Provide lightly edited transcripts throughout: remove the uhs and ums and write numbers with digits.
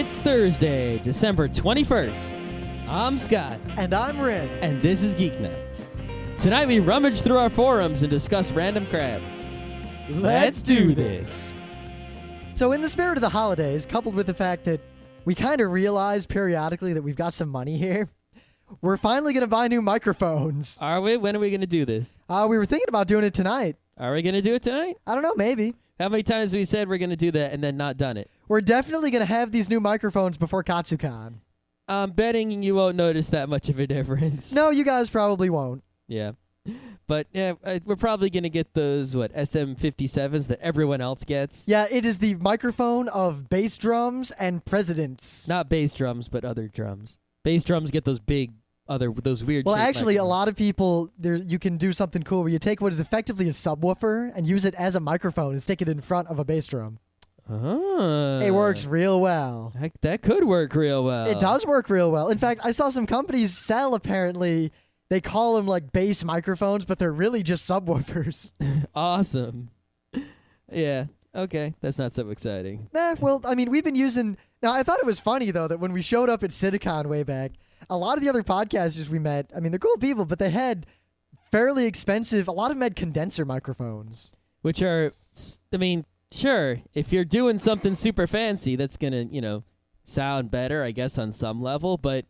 It's Thursday, December 21st. I'm Scott. And I'm Rin. And this is Geeknights. Tonight we rummage through our forums and discuss random crap. Let's do this. So in the spirit of the holidays, coupled with the fact that we kind of realize periodically that we've got some money here, we're finally going to buy new microphones. Are we? When are we going to do this? We were thinking about doing it tonight. Are we going to do it tonight? I don't know, maybe. How many times have we said we're going to do that and then not done it? We're definitely going to have these new microphones before Katsucon. I'm betting you won't notice that much of a difference. No, you guys probably won't. Yeah. But yeah, we're probably going to get those, SM57s that everyone else gets? Yeah, it is the microphone of bass drums and presidents. Not bass drums, but other drums. Bass drums get those big, those weird Well, actually, microphones. a lot of people, you can do something cool where you take what is effectively a subwoofer and use it as a microphone and stick it in front of a bass drum. Oh. It works real well. That could work real well. It does work real well. In fact, I saw some companies sell, apparently, they call them like bass microphones, but they're really just subwoofers. Awesome. Yeah. Okay. That's not so exciting. Well, I mean, we've been using... Now, I thought it was funny, though, that when we showed up at CityCon way back, a lot of the other podcasters we met, I mean, they're cool people, but they had fairly expensive... A lot of them had condenser microphones. Which are... I mean, sure, if you're doing something super fancy, that's going to, sound better, I guess, on some level, but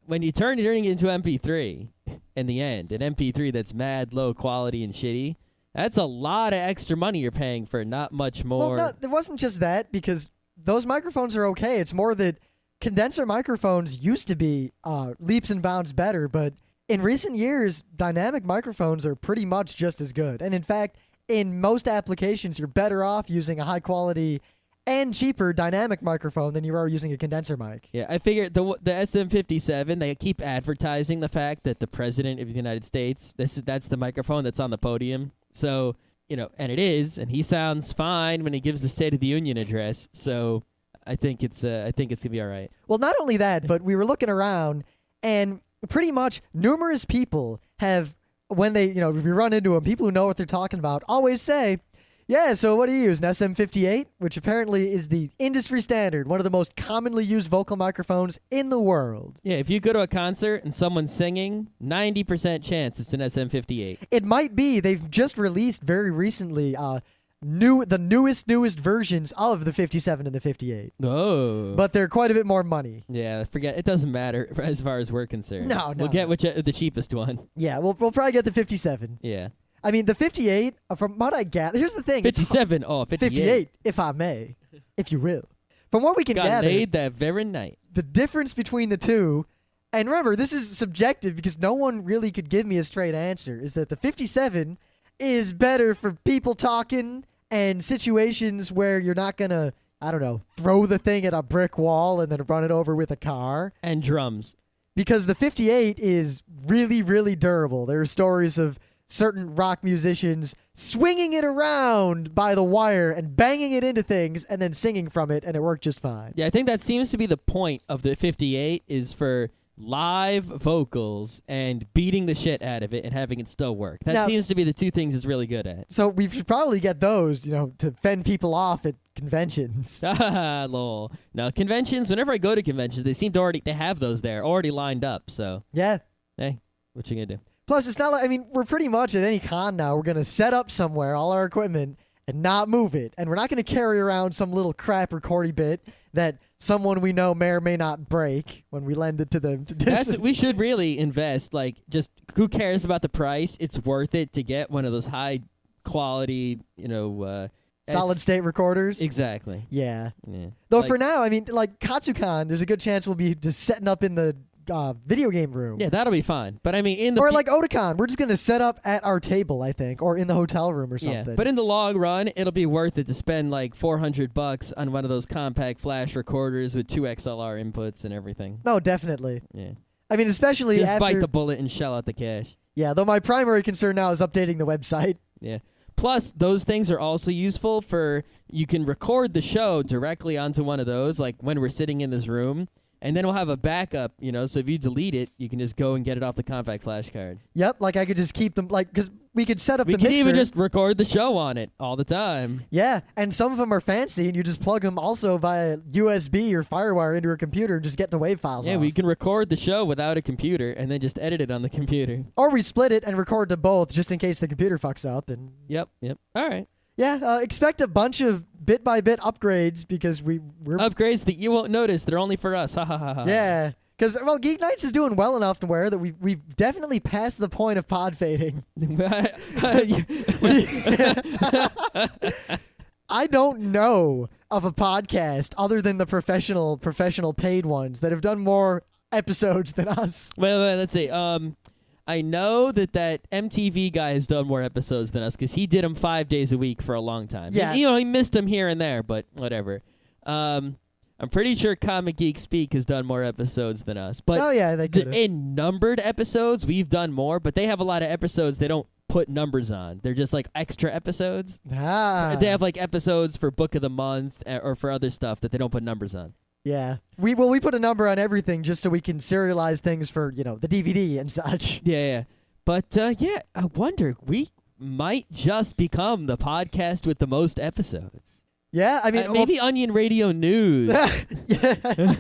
when you turning it into MP3 in the end, an MP3 that's mad low quality and shitty, that's a lot of extra money you're paying for not much more. Well, no, it wasn't just that, because those microphones are okay. It's more that condenser microphones used to be leaps and bounds better, but in recent years, dynamic microphones are pretty much just as good. And in fact, in most applications, you're better off using a high-quality and cheaper dynamic microphone than you are using a condenser mic. Yeah, I figured the SM57, they keep advertising the fact that the President of the United States, that's the microphone that's on the podium. So, and it is, and he sounds fine when he gives the State of the Union address. So I think it's going to be all right. Well, not only that, but we were looking around, and pretty much numerous people have, when they, we run into them, people who know what they're talking about always say, yeah, so what do you use, an SM58? Which apparently is the industry standard, one of the most commonly used vocal microphones in the world. Yeah, if you go to a concert and someone's singing, 90% chance it's an SM58. It might be. They've just released very recently the newest versions of the 57 and the 58. Oh. But they're quite a bit more money. Yeah, forget. It doesn't matter as far as we're concerned. No. We'll get the cheapest one. Yeah, we'll probably get the 57. Yeah. I mean, the 58, from what I gather, here's the thing. 57, 58, if I may, if you will. From what we can gather, laid that very night. The difference between the two, and remember, this is subjective because no one really could give me a straight answer, is that the 57 is better for people talking and situations where you're not going to, throw the thing at a brick wall and then run it over with a car. And drums. Because the 58 is really, really durable. There are stories of certain rock musicians swinging it around by the wire and banging it into things and then singing from it, and it worked just fine. Yeah, I think that seems to be the point of the 58 is for live vocals and beating the shit out of it and having it still work. That seems to be the two things it's really good at. So we should probably get those, to fend people off at conventions. Lol. No, conventions, whenever I go to conventions, they seem to they have those there already lined up, so. Yeah. Hey, what you gonna do? Plus, it's not like, we're pretty much at any con now. We're going to set up somewhere all our equipment and not move it. And we're not going to carry around some little crap recording bit that someone we know may or may not break when we lend it to them. We should really invest, just who cares about the price? It's worth it to get one of those high quality, solid state recorders. Exactly. Yeah. Though for now, Katsucon, there's a good chance we'll be just setting up in the video game room. Yeah, that'll be fine. But or like Otakon, we're just gonna set up at our table, I think, or in the hotel room or something. Yeah, but in the long run, it'll be worth it to spend $400 on one of those compact flash recorders with 2 XLR inputs and everything. No, definitely. Yeah. Especially just after bite the bullet and shell out the cash. Yeah, though my primary concern now is updating the website. Yeah. Plus, those things are also useful for you can record the show directly onto one of those, like when we're sitting in this room. And then we'll have a backup, so if you delete it, you can just go and get it off the compact flash card. Yep, I could just keep them, because we could set up We the could mixer. even just record the show on it all the time. Yeah, and some of them are fancy, and you just plug them also via USB or FireWire into a computer and just get the WAV files Yeah, off. we can record the show without a computer and then just edit it on the computer. Or we split it and record to both just in case the computer fucks up. And Yep. All right. yeah, expect a bunch of bit-by-bit upgrades because we're... Upgrades that you won't notice. They're only for us. Ha ha ha ha. Yeah, because, well, Geeknights is doing well enough to where that we've definitely passed the point of pod fading. I don't know of a podcast other than the professional paid ones that have done more episodes than us. Wait, let's see. I know that MTV guy has done more episodes than us because he did them 5 days a week for a long time. Yeah. He missed them here and there, but whatever. I'm pretty sure Comic Geek Speak has done more episodes than us. But Oh yeah, they could. in numbered episodes, we've done more, but they have a lot of episodes they don't put numbers on. They're just like extra episodes. They have like episodes for Book of the Month or for other stuff that they don't put numbers on. Yeah. We put a number on everything just so we can serialize things for, the DVD and such. Yeah. But yeah, I wonder, we might just become the podcast with the most episodes. Yeah, I mean... maybe Onion Radio News. Yeah.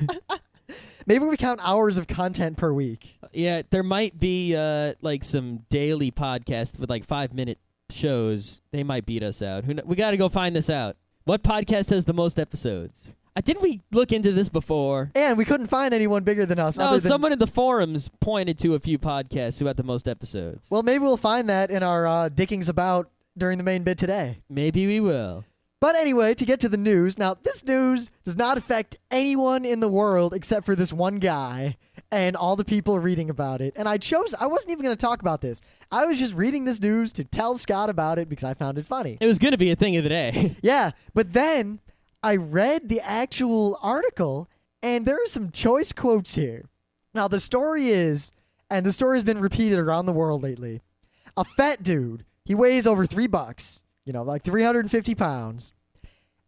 Maybe we count hours of content per week. Yeah, there might be like some daily podcasts with like 5-minute shows. They might beat us out. We got to go find this out. What podcast has the most episodes? Didn't we look into this before? And we couldn't find anyone bigger than us. No, someone in the forums pointed to a few podcasts who had the most episodes. Well, maybe we'll find that in our dickings about during the main bit today. Maybe we will. But anyway, to get to the news. Now, this news does not affect anyone in the world except for this one guy and all the people reading about it. And I wasn't even going to talk about this. I was just reading this news to tell Scott about it because I found it funny. It was going to be a thing of the day. Yeah, but then I read the actual article, and there are some choice quotes here. Now, the story is, and the story has been repeated around the world lately, a fat dude, he weighs over $3, like 350 pounds,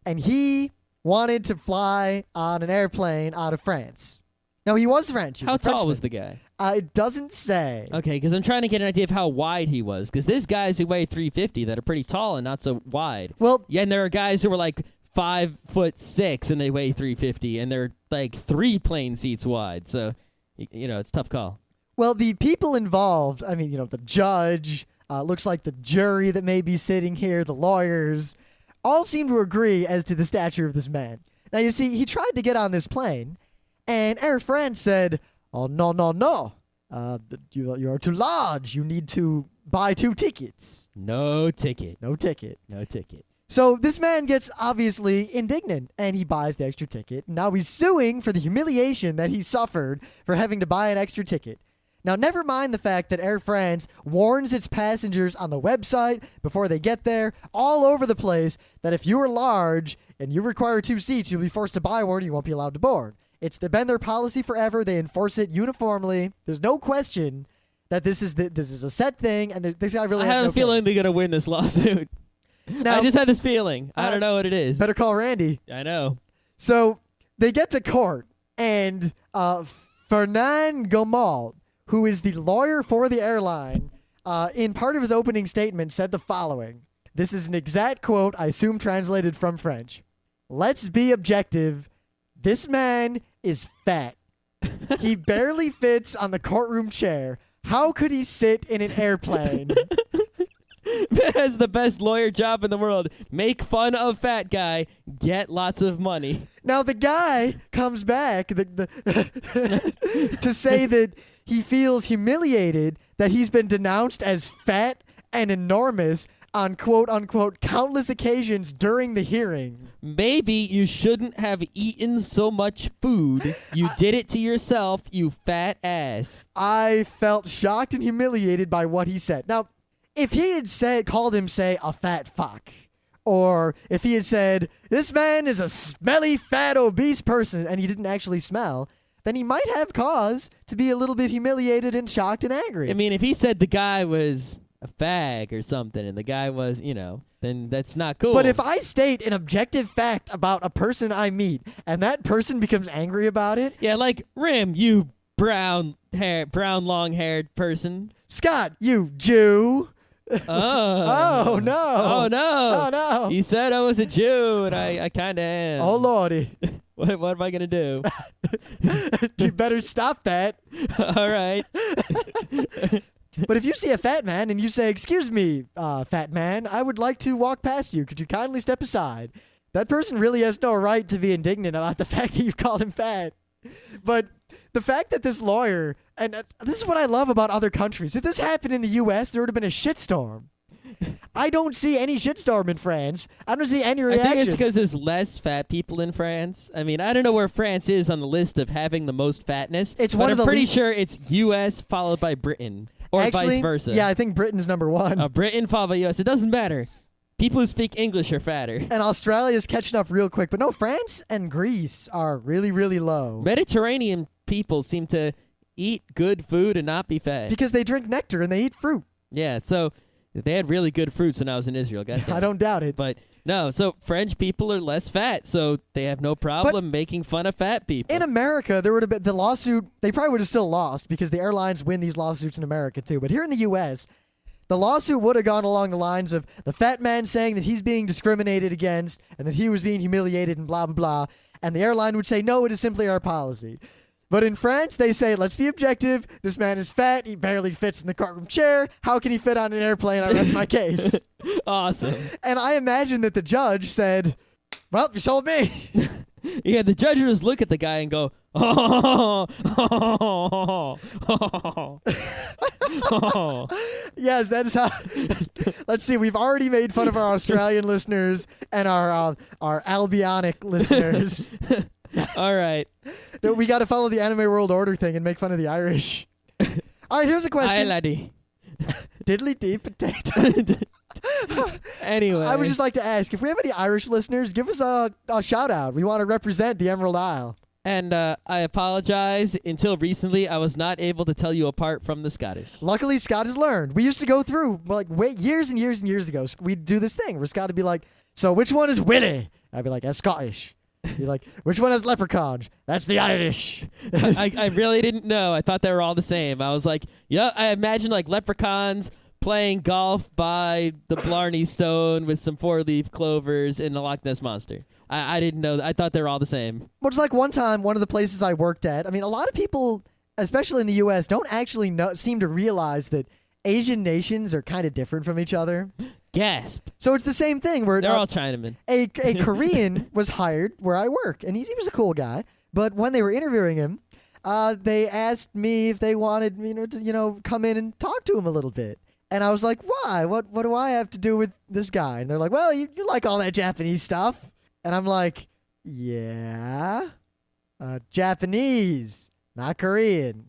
and he wanted to fly on an airplane out of France. Now, he was French. How tall was the guy? It does't say. Okay, because I'm trying to get an idea of how wide he was, because there's guys who weigh 350 that are pretty tall and not so wide. Well, yeah, and there are guys who are like 5'6" and they weigh 350, and they're like 3 plane seats wide. So, it's a tough call. Well, the people involved, I mean, the judge, looks like the jury that may be sitting here, the lawyers, all seem to agree as to the stature of this man. Now, you see, he tried to get on this plane, and Air France said, "Oh, no. You are too large. You need to buy 2 tickets." No ticket. No ticket. No ticket. So this man gets obviously indignant, and he buys the extra ticket. Now he's suing for the humiliation that he suffered for having to buy an extra ticket. Now, never mind the fact that Air France warns its passengers on the website before they get there, all over the place, that if you are large and you require 2 seats, you'll be forced to buy one, you won't be allowed to board. It's been their policy forever. They enforce it uniformly. There's no question that this is a set thing, and this guy really I has have no a feeling case. they're going to win this lawsuit. Now, I just had this feeling. I don't know what it is. Better call Randy. I know. So they get to court, and Fernand Gaumont, who is the lawyer for the airline, in part of his opening statement said the following. This is an exact quote, I assume translated from French. "Let's be objective. This man is fat. He barely fits on the courtroom chair. How could he sit in an airplane?" That has the best lawyer job in the world. Make fun of fat guy, get lots of money. Now the guy comes back to say that he feels humiliated that he's been denounced as fat and enormous on quote-unquote countless occasions during the hearing. Maybe you shouldn't have eaten so much food. You did it to yourself, you fat ass. I felt shocked and humiliated by what he said. Now, if he had called him, say, a fat fuck, or if he had said, this man is a smelly, fat, obese person, and he didn't actually smell, then he might have cause to be a little bit humiliated and shocked and angry. I mean, if he said the guy was a fag or something, and the guy was, then that's not cool. But if I state an objective fact about a person I meet, and that person becomes angry about it... Yeah, like, Rim, you brown long-haired person. Scott, you Jew... Oh, no. Oh, no. Oh, no. He said I was a Jew, and I kind of am. Oh, Lordy. What am I going to do? You better stop that. All right. But if you see a fat man and you say, "Excuse me, fat man, I would like to walk past you. Could you kindly step aside?" That person really has no right to be indignant about the fact that you called him fat. But the fact that this lawyer, and this is what I love about other countries. If this happened in the U.S., there would have been a shitstorm. I don't see any shitstorm in France. I don't see any reaction. I think it's because there's less fat people in France. I mean, I don't know where France is on the list of having the most fatness. It's but one of the I'm pretty sure it's U.S. followed by Britain. Or Actually, vice versa. Yeah, I think Britain's number one. Britain followed by U.S. It doesn't matter. People who speak English are fatter. And Australia's catching up real quick. But no, France and Greece are really, really low. Mediterranean people seem to eat good food and not be fat. Because they drink nectar and they eat fruit. Yeah, so they had really good fruits when I was in Israel. I don't doubt it. But no, so French people are less fat, so they have no problem making fun of fat people. In America, there would have been the lawsuit. They probably would have still lost because the airlines win these lawsuits in America too. But here in the U.S., the lawsuit would have gone along the lines of the fat man saying that he's being discriminated against and that he was being humiliated and blah, blah, blah. And the airline would say, no, it is simply our policy. But in France, they say, let's be objective. This man is fat. He barely fits in the courtroom chair. How can he fit on an airplane? I rest my case. Awesome. And I imagine that the judge said, well, you sold me. Yeah, the judge would just look at the guy and go, oh, oh, oh, oh. Yes, that is how. Let's see. We've already made fun of our Australian listeners and our Albionic listeners. All right. No, we got to follow the anime world order thing and make fun of the Irish. All right, here's a question. Hi, laddie. Diddly dee potato. Anyway. I would just like to ask, if we have any Irish listeners, give us a shout out. We want to represent the Emerald Isle. And I apologize. Until recently, I was not able to tell you apart from the Scottish. Luckily, Scott has learned. We used to go through, years and years and years ago, we'd do this thing where Scott would be like, so which one is Willie? I'd be like, that's Scottish. He'd like, which one has leprechauns? That's the Irish. I really didn't know. I thought they were all the same. I was like, yeah, I imagine like leprechauns playing golf by the Blarney Stone with some four-leaf clovers and the Loch Ness Monster. I didn't know. I thought they were all the same. Well, it's like one time, one of the places I worked at, I mean, a lot of people, especially in the U.S., don't actually seem to realize that Asian nations are kind of different from each other. Gasp. So it's the same thing where they're all Chinamen. A Korean was hired where I work, and he was a cool guy. But when they were interviewing him, they asked me if they wanted me to come in and talk to him a little bit. And I was like, why? What do I have to do with this guy? And they're like, well, you like all that Japanese stuff. And I'm like, yeah, Japanese, not Korean.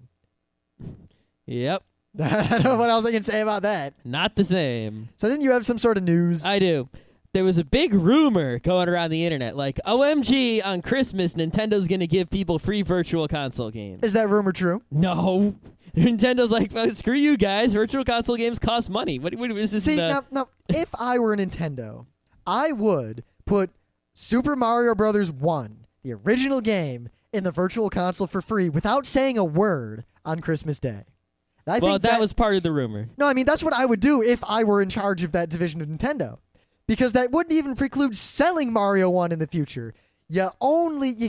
Yep. I don't know what else I can say about that. Not the same. So didn't you have some sort of news? I do. There was a big rumor going around the internet, like, OMG, on Christmas, Nintendo's going to give people free virtual console games. Is that rumor true? No. Nintendo's like, well, screw you guys. Virtual console games cost money. What is this? See, now, if I were Nintendo, I would put Super Mario Brothers 1, the original game, in the virtual console for free without saying a word on Christmas Day. I think that was part of the rumor. No, I mean, that's what I would do if I were in charge of that division of Nintendo. Because that wouldn't even preclude selling Mario 1 in the future. You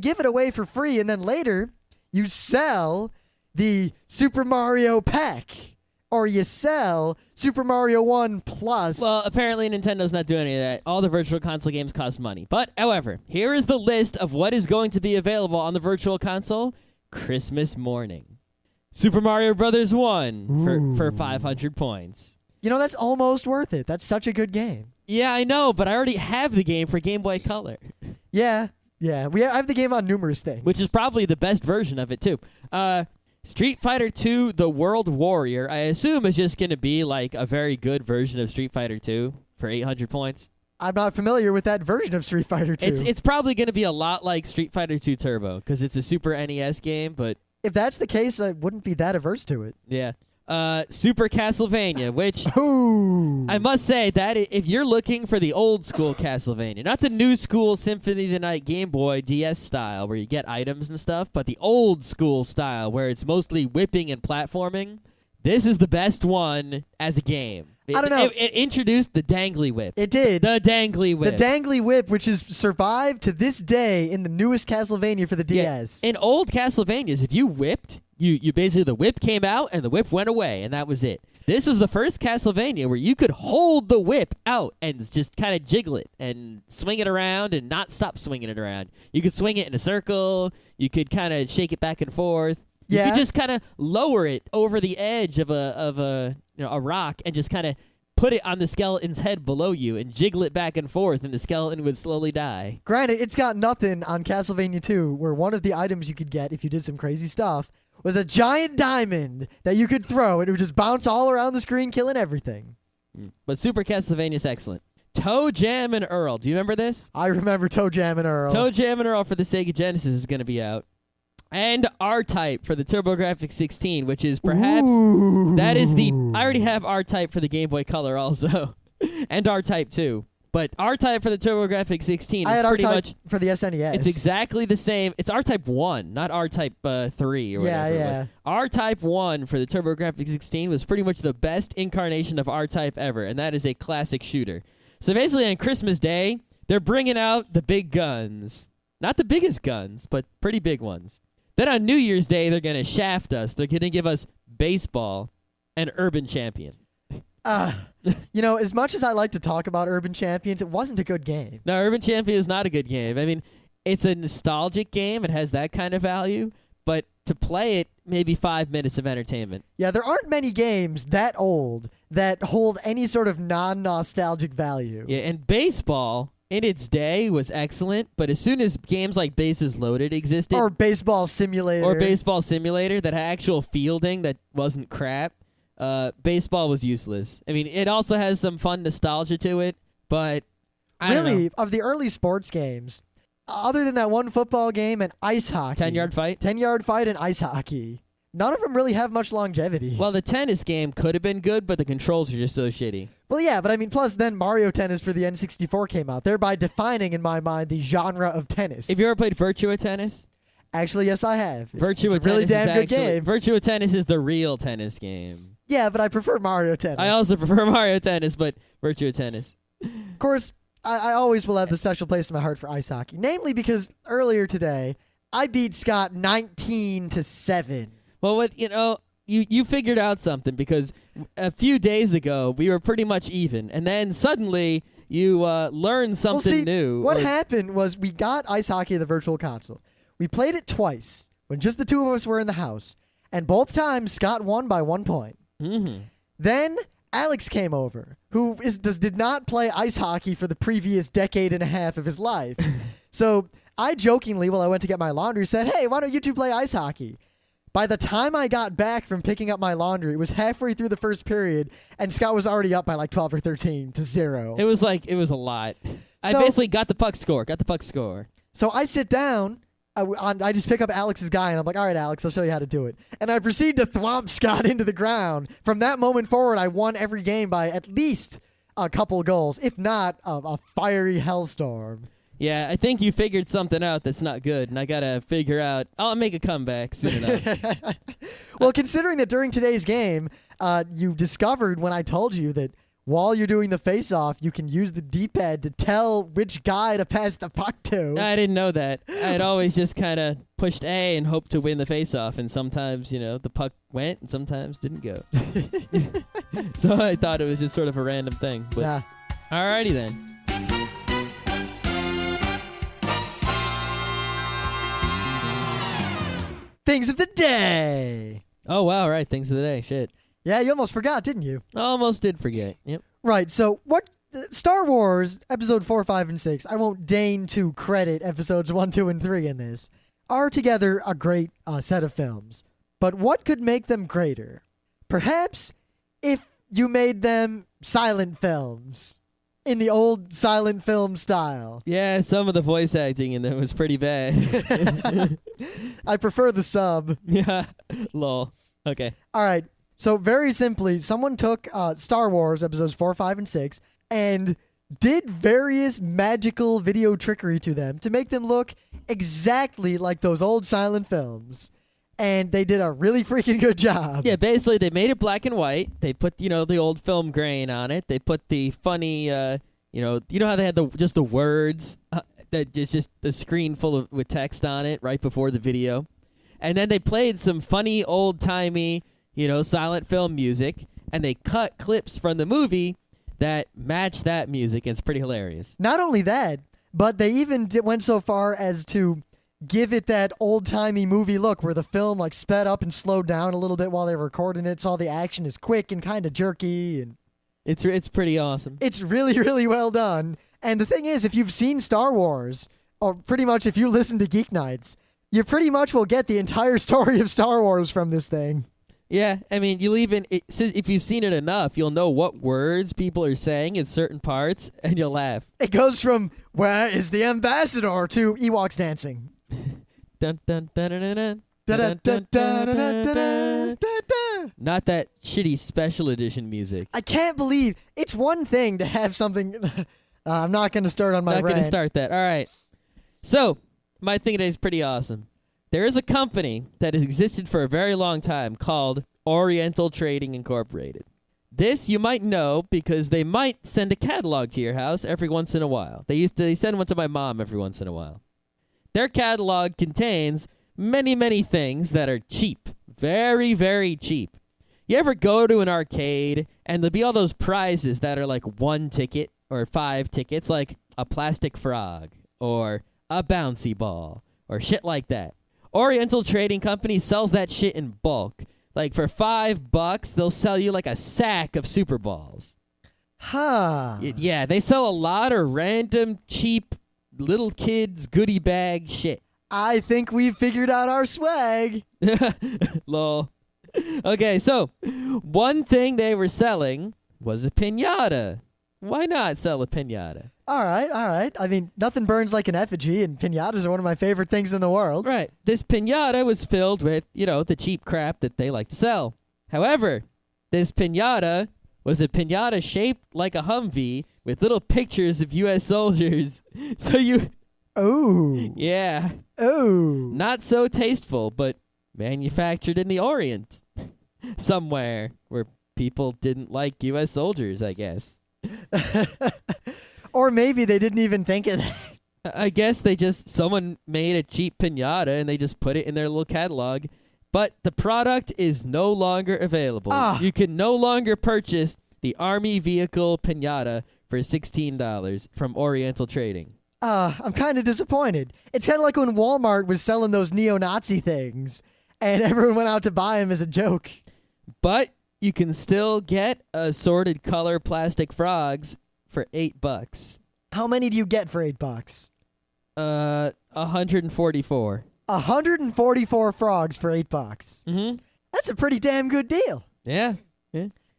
give it away for free, and then later you sell the Super Mario pack. Or you sell Super Mario 1 Plus. Well, apparently Nintendo's not doing any of that. All the virtual console games cost money. But, however, here is the list of what is going to be available on the virtual console Christmas morning. Super Mario Brothers 1 for 500 points. That's almost worth it. That's such a good game. Yeah, I know, but I already have the game for Game Boy Color. Yeah. I have the game on numerous things. Which is probably the best version of it, too. Street Fighter 2 The World Warrior, I assume is just going to be like a very good version of Street Fighter 2 for 800 points. I'm not familiar with that version of Street Fighter 2. It's probably going to be a lot like Street Fighter 2 Turbo because it's a Super NES game, but... If that's the case, I wouldn't be that averse to it. Yeah. Super Castlevania, which Ooh. I must say that if you're looking for the old school Castlevania, not the new school Symphony of the Night Game Boy DS style where you get items and stuff, but the old school style where it's mostly whipping and platforming, this is the best one as a game. I don't know. It introduced the dangly whip. It did. The dangly whip. The dangly whip, which has survived to this day in the newest Castlevania for the DS. In old Castlevanias, if you whipped, you basically, the whip came out and the whip went away, and that was it. This is the first Castlevania where you could hold the whip out and just kind of jiggle it and swing it around and not stop swinging it around. You could swing it in a circle. You could kind of shake it back and forth. You could just kind of lower it over the edge of a rock and just kind of put it on the skeleton's head below you and jiggle it back and forth, and the skeleton would slowly die. Granted, it's got nothing on Castlevania 2, where one of the items you could get if you did some crazy stuff was a giant diamond that you could throw, and it would just bounce all around the screen, killing everything. But Super Castlevania is excellent. Toe Jam and Earl. Do you remember this? I remember Toe Jam and Earl. Toe Jam and Earl for the Sega Genesis is going to be out. And R-Type for the TurboGrafx 16, which is perhaps... Ooh. That is the... I already have R-Type for the Game Boy Color also. And R-Type 2. But R-Type for the TurboGrafx 16 I is had pretty R-Type much... for the SNES. It's exactly the same. It's R-Type 1, not R-Type 3 or whatever it was. R-Type 1 for the TurboGrafx 16 was pretty much the best incarnation of R-Type ever, and that is a classic shooter. So basically on Christmas Day, they're bringing out the big guns. Not the biggest guns, but pretty big ones. Then on New Year's Day, they're going to shaft us. They're going to give us baseball and Urban Champion. As much as I like to talk about Urban Champions, it wasn't a good game. No, Urban Champion is not a good game. I mean, it's a nostalgic game. It has that kind of value. But to play it, maybe 5 minutes of entertainment. Yeah, there aren't many games that old that hold any sort of non-nostalgic value. Yeah, and baseball... in its day was excellent, but as soon as games like Bases Loaded existed... Or Baseball Simulator. That had actual fielding that wasn't crap, baseball was useless. I mean, it also has some fun nostalgia to it, but I don't know. Of the early sports games, other than that one football game and ice hockey... 10-yard fight? 10-yard fight and ice hockey. None of them really have much longevity. Well, the tennis game could have been good, but the controls are just so shitty. Well, yeah, but I mean, plus then Mario Tennis for the N64 came out, thereby defining, in my mind, the genre of tennis. Have you ever played Virtua Tennis? Actually, yes, I have. It's a really damn good game. Virtua Tennis is the real tennis game. Yeah, but I prefer Mario Tennis. I also prefer Mario Tennis, but Virtua Tennis. Of course, I always will have the special place in my heart for ice hockey, namely because earlier today, I beat Scott 19-7. Well, you figured out something, because a few days ago we were pretty much even, and then suddenly you learned something new. What happened was we got ice hockey at the Virtual Console. We played it twice when just the two of us were in the house, and both times Scott won by 1 point. Mm-hmm. Then Alex came over, who did not play ice hockey for the previous decade and a half of his life. So I jokingly, while I went to get my laundry, said, "Hey, why don't you two play ice hockey?" By the time I got back from picking up my laundry, it was halfway through the first period, and Scott was already up by like 12 or 13-0. It was a lot. I basically got the puck score. So I sit down, I just pick up Alex's guy, and I'm like, "All right, Alex, I'll show you how to do it." And I proceed to thwomp Scott into the ground. From that moment forward, I won every game by at least a couple goals, if not a fiery hellstorm. Yeah, I think you figured something out that's not good, and I gotta figure out... I'll make a comeback soon enough. Well, considering that during today's game, you discovered when I told you that while you're doing the face-off, you can use the D-pad to tell which guy to pass the puck to. I didn't know that. I had always just kind of pushed A and hoped to win the face-off, and sometimes, the puck went, and sometimes didn't go. So I thought it was just sort of a random thing. But Yeah. Alrighty then. Things of the day. Oh, wow, right. Things of the day. Shit. Yeah, you almost forgot, didn't you? Almost did forget. Yep. Right, so Star Wars Episode 4, 5, and 6, I won't deign to credit Episodes 1, 2, and 3 in this, are together a great set of films. But what could make them greater? Perhaps if you made them silent films. In the old silent film style. Yeah, some of the voice acting in them was pretty bad. I prefer the sub. Yeah. Lol. Okay. All right. So very simply, someone took Star Wars Episodes 4, 5, and 6 and did various magical video trickery to them to make them look exactly like those old silent films. and they did a really freaking good job. Yeah, basically they made it black and white. They put, the old film grain on it. They put the funny, how they had just the words that is just a screen full with text on it right before the video. And then they played some funny old-timey, silent film music, and they cut clips from the movie that match that music. It's pretty hilarious. Not only that, but they even went so far as to give it that old-timey movie look where the film like sped up and slowed down a little bit while they were recording it, so all the action is quick and kind of jerky. And it's pretty awesome. It's really, really well done. And the thing is, if you've seen Star Wars, or pretty much if you listen to Geeknights, you pretty much will get the entire story of Star Wars from this thing. Yeah, I mean, if you've seen it enough, you'll know what words people are saying in certain parts, and you'll laugh. It goes from, "Where is the ambassador?" to Ewoks dancing. Dun, dun, dun, dun, dun, dun. Not that shitty special edition music. I can't believe it's one thing to have something. I'm not going to start on my rant. Not going to start that. All right. So, my thing today is pretty awesome. There is a company that has existed for a very long time called Oriental Trading Incorporated. This you might know because they might send a catalog to your house every once in a while. They send one to my mom every once in a while. Their catalog contains many, many things that are cheap. Very, very cheap. You ever go to an arcade and there'll be all those prizes that are like 1 ticket or 5 tickets, like a plastic frog or a bouncy ball or shit like that. Oriental Trading Company sells that shit in bulk. Like for $5, they'll sell you like a sack of Super Balls. Huh. Yeah, they sell a lot of random, cheap, little kids goodie bag shit. I think we've figured out our swag. Lol. Okay, so one thing they were selling was a piñata. Why not sell a piñata? All right. I mean, nothing burns like an effigy, and piñatas are one of my favorite things in the world. Right. This piñata was filled with, the cheap crap that they like to sell. However, this piñata was a piñata shaped like a Humvee with little pictures of U.S. soldiers. So you... Oh. Yeah. Oh. Not so tasteful, but manufactured in the Orient. Somewhere where people didn't like U.S. soldiers, I guess. Or maybe they didn't even think of that. I guess someone made a cheap piñata and they just put it in their little catalog. But the product is no longer available. You can no longer purchase the Army Vehicle Piñata for $16 from Oriental Trading. I'm kind of disappointed. It's kind of like when Walmart was selling those neo-Nazi things, and everyone went out to buy them as a joke. But you can still get assorted color plastic frogs for $8. How many do you get for $8? 144. 144 frogs for $8. Mm-hmm. That's a pretty damn good deal. Yeah.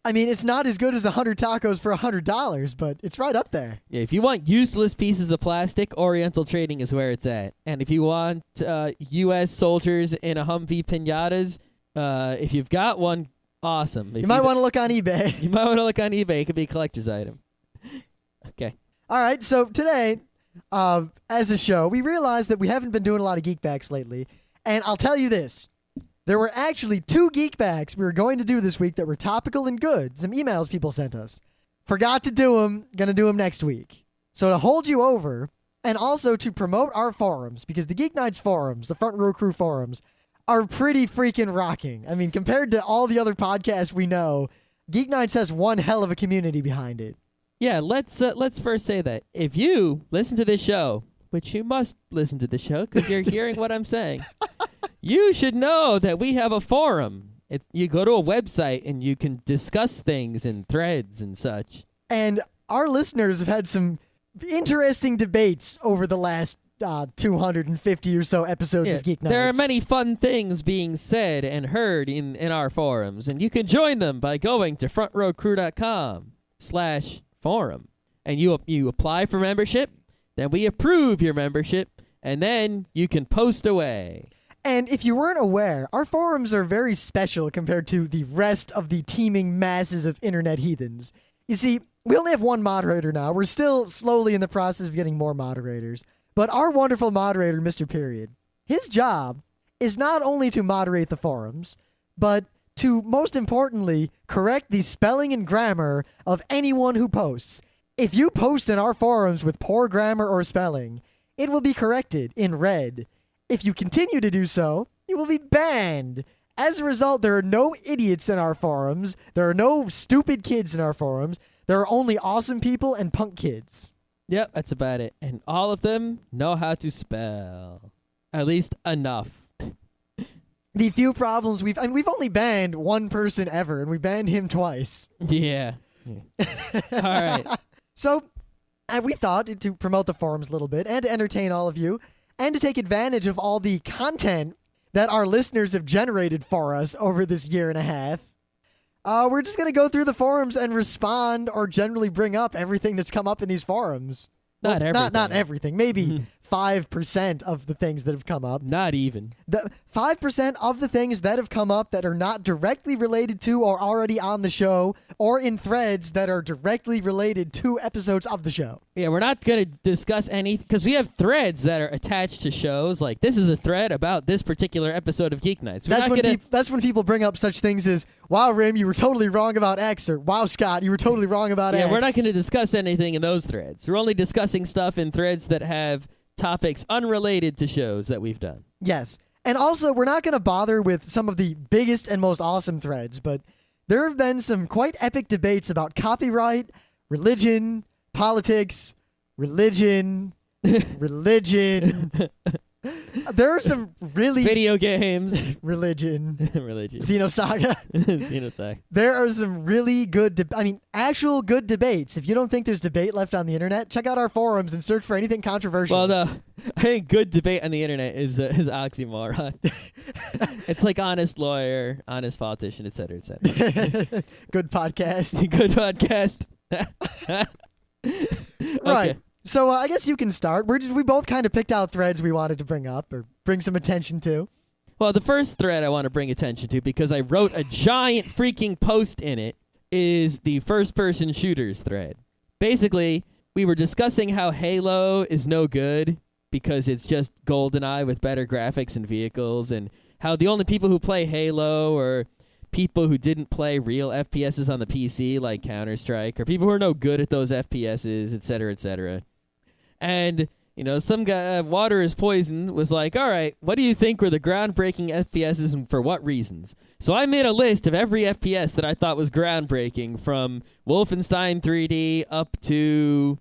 I mean, it's not as good as 100 tacos for $100, but it's right up there. Yeah, if you want useless pieces of plastic, Oriental Trading is where it's at. And if you want U.S. soldiers in a Humvee piñatas, if you've got one, awesome. You might want to look on eBay. You might want to look on eBay. It could be a collector's item. Okay. All right, so today, as a show, we realized that we haven't been doing a lot of geek backs lately. And I'll tell you this. There were actually 2 geek backs we were going to do this week that were topical and good. Some emails people sent us. Forgot to do them. Going to do them next week. So to hold you over, and also to promote our forums, because the Geeknights forums, the Front Row Crew forums, are pretty freaking rocking. I mean, compared to all the other podcasts we know, Geeknights has one hell of a community behind it. Yeah, let's first say that if you listen to this show, which you must listen to the show because you're hearing what I'm saying, you should know that we have a forum. You go to a website and you can discuss things in threads and such. And our listeners have had some interesting debates over the last 250 or so episodes of Geeknights. There are many fun things being said and heard in our forums, and you can join them by going to frontrowcrew.com/forum. And you apply for membership, then we approve your membership, and then you can post away. And if you weren't aware, our forums are very special compared to the rest of the teeming masses of internet heathens. You see, we only have one moderator now. We're still slowly in the process of getting more moderators. But our wonderful moderator, Mr. Period, his job is not only to moderate the forums, but to, most importantly, correct the spelling and grammar of anyone who posts. If you post in our forums with poor grammar or spelling, it will be corrected in red. If you continue to do so, you will be banned. As a result, there are no idiots in our forums. There are no stupid kids in our forums. There are only awesome people and punk kids. Yep, that's about it. And all of them know how to spell. At least enough. The few problems we've only banned one person ever, and we banned him twice. Yeah. All right. So, we thought to promote the forums a little bit and to entertain all of you and to take advantage of all the content that our listeners have generated for us over this year and a half. We're just going to go through the forums and respond or generally bring up everything that's come up in these forums. Not everything. Not everything. Maybe 5% of the things that have come up. Not even. 5% of the things that have come up that are not directly related to or already on the show or in threads that are directly related to episodes of the show. Yeah, we're not going to discuss any, because we have threads that are attached to shows. Like, this is the thread about this particular episode of Geeknights. That's when people bring up such things as, wow, Rim, you were totally wrong about X, or wow, Scott, you were totally wrong about X. Yeah, we're not going to discuss anything in those threads. We're only discussing stuff in threads that have topics unrelated to shows that we've done. Yes. And also, we're not going to bother with some of the biggest and most awesome threads, but there have been some quite epic debates about copyright, religion, politics, religion. There are some really... Video games. Religion. Religion. Xenosaga. Xenosaga. There are some really good, actual good debates. If you don't think there's debate left on the internet, check out our forums and search for anything controversial. Well, no, I think good debate on the internet is oxymoron. It's like honest lawyer, honest politician, et cetera, et cetera. Good podcast. Good podcast. Right. Okay. So I guess you can start. We both kind of picked out threads we wanted to bring up or bring some attention to. Well, the first thread I want to bring attention to, because I wrote a giant freaking post in it, is the first-person shooters thread. Basically, we were discussing how Halo is no good because it's just GoldenEye with better graphics and vehicles, and how the only people who play Halo are people who didn't play real FPSs on the PC, like Counter-Strike, or people who are no good at those FPSs, et cetera, et cetera. And, some guy, Water is Poison, was like, all right, what do you think were the groundbreaking FPSs and for what reasons? So I made a list of every FPS that I thought was groundbreaking, from Wolfenstein 3D up to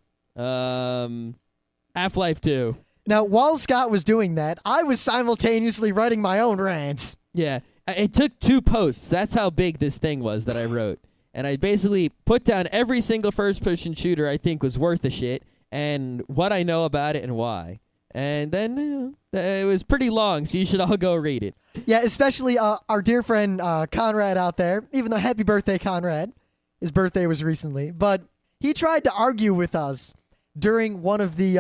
Half-Life 2. Now, while Scott was doing that, I was simultaneously writing my own rants. Yeah, it took 2 posts. That's how big this thing was that I wrote. And I basically put down every single first-person shooter I think was worth a shit, and what I know about it and why. And then it was pretty long, so you should all go read it. Yeah, especially our dear friend Conrad out there, even though happy birthday, Conrad. His birthday was recently. But he tried to argue with us during one of the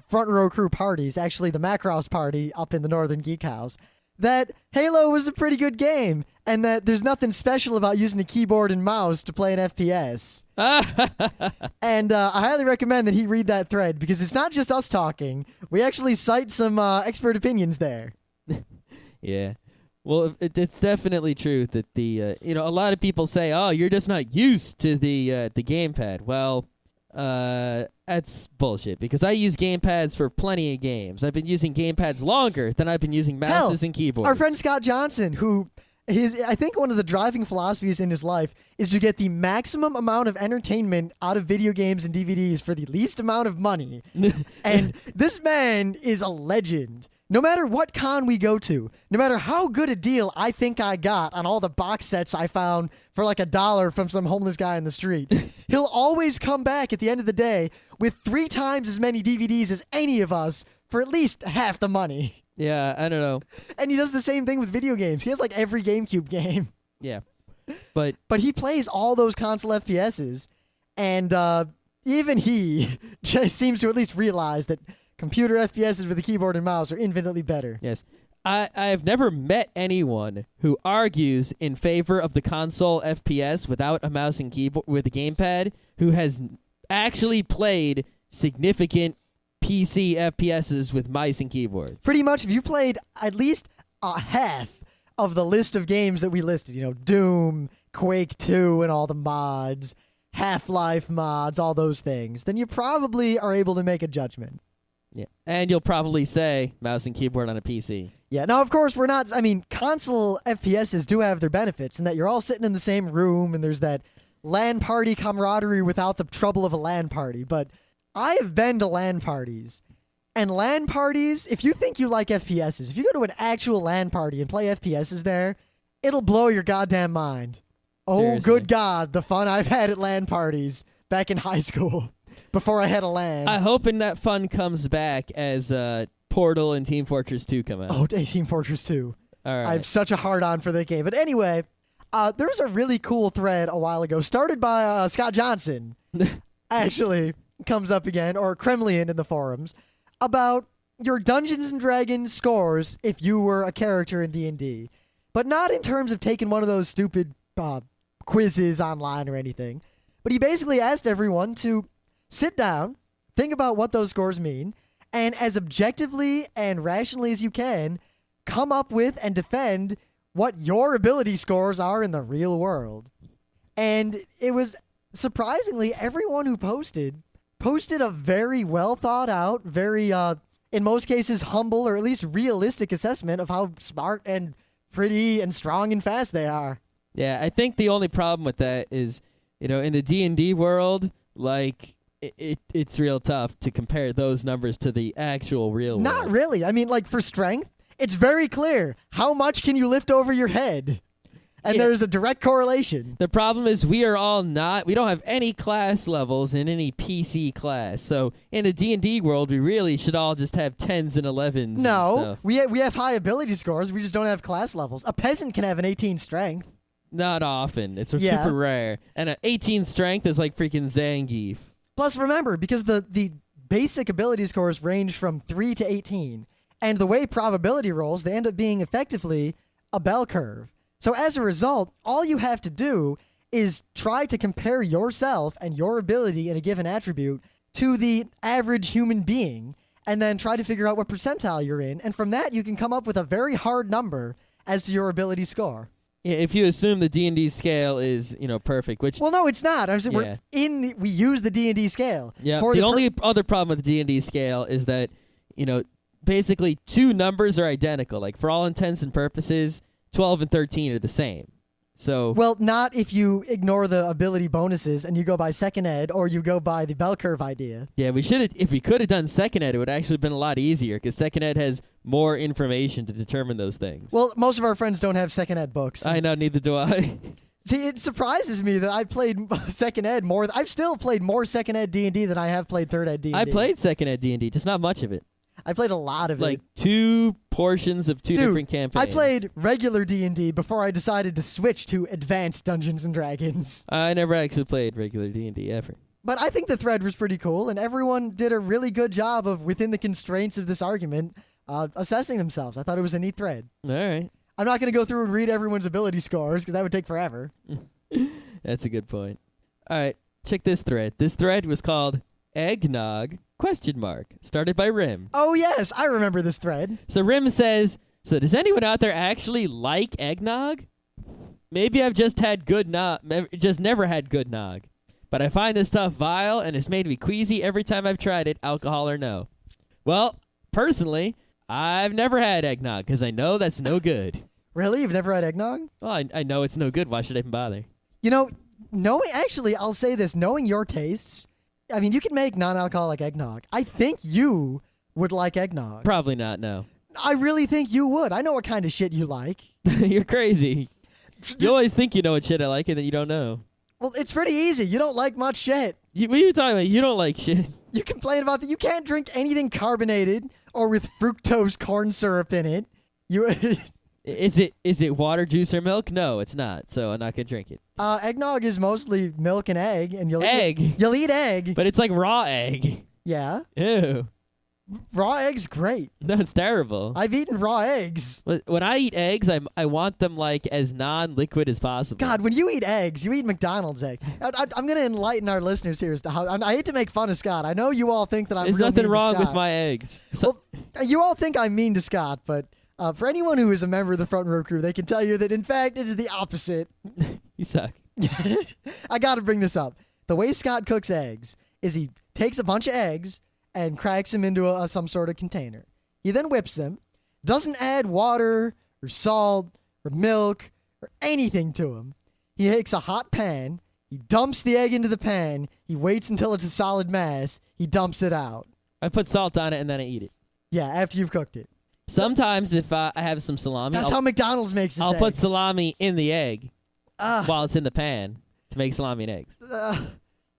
Front Row Crew parties, actually the Macross party up in the Northern Geek House, that Halo was a pretty good game, and that there's nothing special about using a keyboard and mouse to play an FPS. And I highly recommend that he read that thread, because it's not just us talking. We actually cite some expert opinions there. Yeah. Well, it's definitely true that a lot of people say, oh, you're just not used to the gamepad. Well, that's bullshit, because I use gamepads for plenty of games. I've been using gamepads longer than I've been using mouses and keyboards. Our friend Scott Johnson, who I think one of the driving philosophies in his life is to get the maximum amount of entertainment out of video games and DVDs for the least amount of money. And this man is a legend. No matter what con we go to, no matter how good a deal I think I got on all the box sets I found for like $1 from some homeless guy in the street, he'll always come back at the end of the day with 3 times as many DVDs as any of us for at least half the money. Yeah, I don't know. And he does the same thing with video games. He has like every GameCube game. Yeah. But he plays all those console FPSs, and even he just seems to at least realize that computer FPSs with a keyboard and mouse are infinitely better. Yes. I have never met anyone who argues in favor of the console FPS without a mouse and keyboard with a gamepad who has actually played significant PC FPSs with mice and keyboards. Pretty much, if you played at least half of the list of games that we listed. Doom, Quake 2 and all the mods, Half-Life mods, all those things, then you probably are able to make a judgment. Yeah. And you'll probably say mouse and keyboard on a PC. Yeah. Now, of course, console FPSs do have their benefits in that you're all sitting in the same room and there's that LAN party camaraderie without the trouble of a LAN party. But I have been to LAN parties. And LAN parties, if you think you like FPSs, if you go to an actual LAN party and play FPSs there, it'll blow your goddamn mind. Oh, Seriously. good God, the fun I've had at LAN parties back in high school before I had a LAN. I'm hoping that fun comes back as Portal and Team Fortress 2 come out. Oh, Team Fortress 2. All right. I have such a hard-on for that game. But anyway, there was a really cool thread a while ago started by Scott Johnson, actually, comes up again, or Kremlian in the forums, about your Dungeons & Dragons scores if you were a character in D&D. But not in terms of taking one of those stupid quizzes online or anything. But he basically asked everyone to sit down, think about what those scores mean, and as objectively and rationally as you can, come up with and defend what your ability scores are in the real world. And it was surprisingly everyone who posted a very well thought out, very in most cases humble or at least realistic assessment of how smart and pretty and strong and fast they are. Yeah, I think the only problem with that is, in the D&D world, like, it's real tough to compare those numbers to the actual real world. Not really. For strength, it's very clear. How much can you lift over your head? And there's a direct correlation. The problem is we don't have any class levels in any PC class. So in the D&D world, we really should all just have 10s and 11s. No, and stuff. we have high ability scores. We just don't have class levels. A peasant can have an 18 strength. Not often. It's Yeah. super rare. And an 18 strength is like freaking Zangief. Plus, remember, because the basic ability scores range from 3 to 18, and the way probability rolls, they end up being effectively a bell curve. So as a result, all you have to do is try to compare yourself and your ability in a given attribute to the average human being, and then try to figure out what percentile you're in, and from that you can come up with a very hard number as to your ability score. Yeah, if you assume the D&D scale is, perfect, which... Well, no, it's not. I'm saying we use the D&D scale. Yeah, the only other problem with the D&D scale is that, basically two numbers are identical. Like, for all intents and purposes, 12 and 13 are the same. So... Well, not if you ignore the ability bonuses and you go by second ed or you go by the bell curve idea. Yeah, if we could have done second ed, it would actually have been a lot easier because second ed has more information to determine those things. Well, most of our friends don't have second ed books. I know, neither do I. See, it surprises me that I played second ed more. I've still played more second ed D&D than I have played third ed D&D. I played second ed D&D, just not much of it. I played a lot of like it. Like 2 portions of 2 different campaigns. I played regular D&D before I decided to switch to advanced Dungeons & Dragons. I never actually played regular D&D ever. But I think the thread was pretty cool, and everyone did a really good job of, within the constraints of this argument, assessing themselves. I thought it was a neat thread. All right. I'm not going to go through and read everyone's ability scores, because that would take forever. That's a good point. All right, check this thread. This thread was called Eggnog ? Started by Rim. Oh, yes, I remember this thread. So Rim says, so does anyone out there actually like eggnog? Maybe I've just never had good nog. But I find this stuff vile and it's made me queasy every time I've tried it, alcohol or no. Well, personally, I've never had eggnog because I know that's no good. Really? You've never had eggnog? Well, I know it's no good. Why should I even bother? Actually, I'll say this. Knowing your tastes, you can make non-alcoholic eggnog. I think you would like eggnog. Probably not, no. I really think you would. I know what kind of shit you like. You're crazy. You always think you know what shit I like and then you don't know. Well, it's pretty easy. You don't like much shit. What are you talking about? You don't like shit. You complain about that. You can't drink anything carbonated or with fructose corn syrup in it. Is it water, juice, or milk? No, it's not. So I'm not gonna drink it. Eggnog is mostly milk and egg, and you'll eat egg. But it's like raw egg. Yeah. Ew. Raw eggs, great. No, it's terrible. I've eaten raw eggs. When I eat eggs, I want them like as non-liquid as possible. God, when you eat eggs, you eat McDonald's egg. I'm going to enlighten our listeners here as to how. I hate to make fun of Scott. I know you all think that I'm. There's real nothing mean wrong to Scott. with my eggs. Well, you all think I'm mean to Scott, but For anyone who is a member of the front row crew, they can tell you that, in fact, it is the opposite. You suck. I got to bring this up. The way Scott cooks eggs is he takes a bunch of eggs and cracks them into some sort of container. He then whips them, doesn't add water or salt or milk or anything to them. He takes a hot pan, he dumps the egg into the pan, he waits until it's a solid mass, he dumps it out. I put salt on it and then I eat it. Yeah, after you've cooked it. Sometimes if I have some salami, That's how McDonald's makes its I'll put eggs. salami in the egg Ugh. while it's in the pan to make salami and eggs.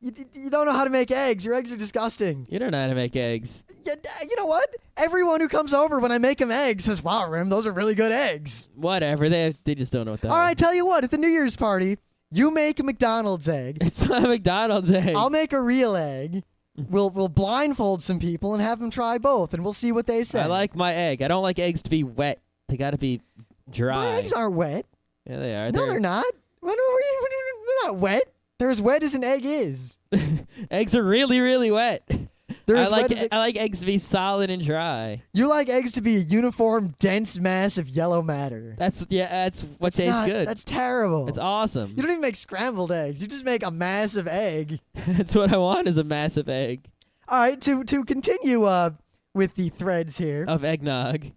You don't know how to make eggs. Your eggs are disgusting. You don't know how to make eggs. You know what? Everyone who comes over when I make them eggs says, wow, Rim, those are really good eggs. Whatever. They just don't know what that All is. right, tell you what. At the New Year's party, you make a McDonald's egg. It's not a McDonald's egg. I'll make a real egg. We'll blindfold some people and have them try both, and we'll see what they say. I like my egg. I don't like eggs to be wet. They got to be dry. My eggs aren't wet. Yeah, they are. No, they're not. They're not wet. They're as wet as an egg is. Eggs are really, really wet. They're I as like wet as I like eggs to be solid and dry. You like eggs to be a uniform, dense mass of yellow matter. That's what That's tastes not- good. That's terrible. It's awesome. You don't even make scrambled eggs. You just make a massive egg. That's what I want is a massive egg All right, to continue with the threads here. of eggnog.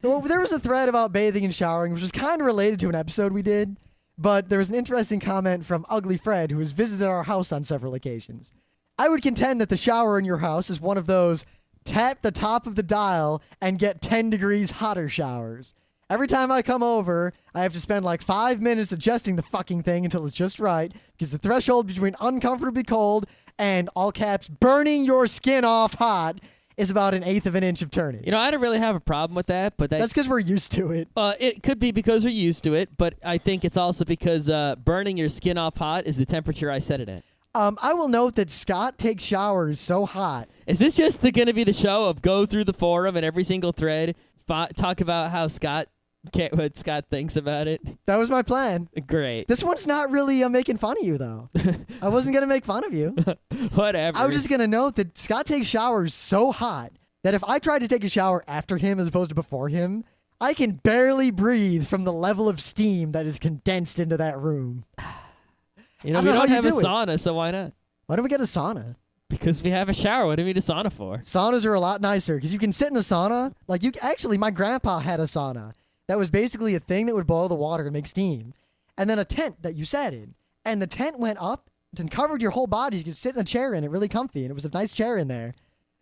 Well, there was a thread about bathing and showering, which was kind of related to an episode we did. But there was an interesting comment from Ugly Fred, who has visited our house on several occasions. I would contend that the shower in your house is one of those tap the top of the dial and get 10 degrees hotter showers. Every time I come over, I have to spend like 5 minutes adjusting the fucking thing until it's just right, because the threshold between uncomfortably cold and, all caps, burning your skin off hot is about 1/8 of an inch of turning. You know, I don't really have a problem with that, but That's because we're used to it. it could be because we're used to it, but I think it's also because burning your skin off hot is the temperature I set it at. I will note that Scott takes showers so hot. Is this just going to be the show of go through the forum and every single thread talk about how what Scott thinks about it? That was my plan. Great. This one's not really making fun of you, though. I wasn't going to make fun of you. Whatever. I was just going to note that Scott takes showers so hot that if I tried to take a shower after him as opposed to before him, I can barely breathe from the level of steam that is condensed into that room. You know, I we don't know don't how have you a do it. sauna, so why not? Why don't we get a sauna? Because we have a shower. What do we need a sauna for? Saunas are a lot nicer because you can sit in a sauna. Like actually, my grandpa had a sauna that was basically a thing that would boil the water and make steam, and then a tent that you sat in, and the tent went up and covered your whole body. You could sit in a chair in it, really comfy, and it was a nice chair in there.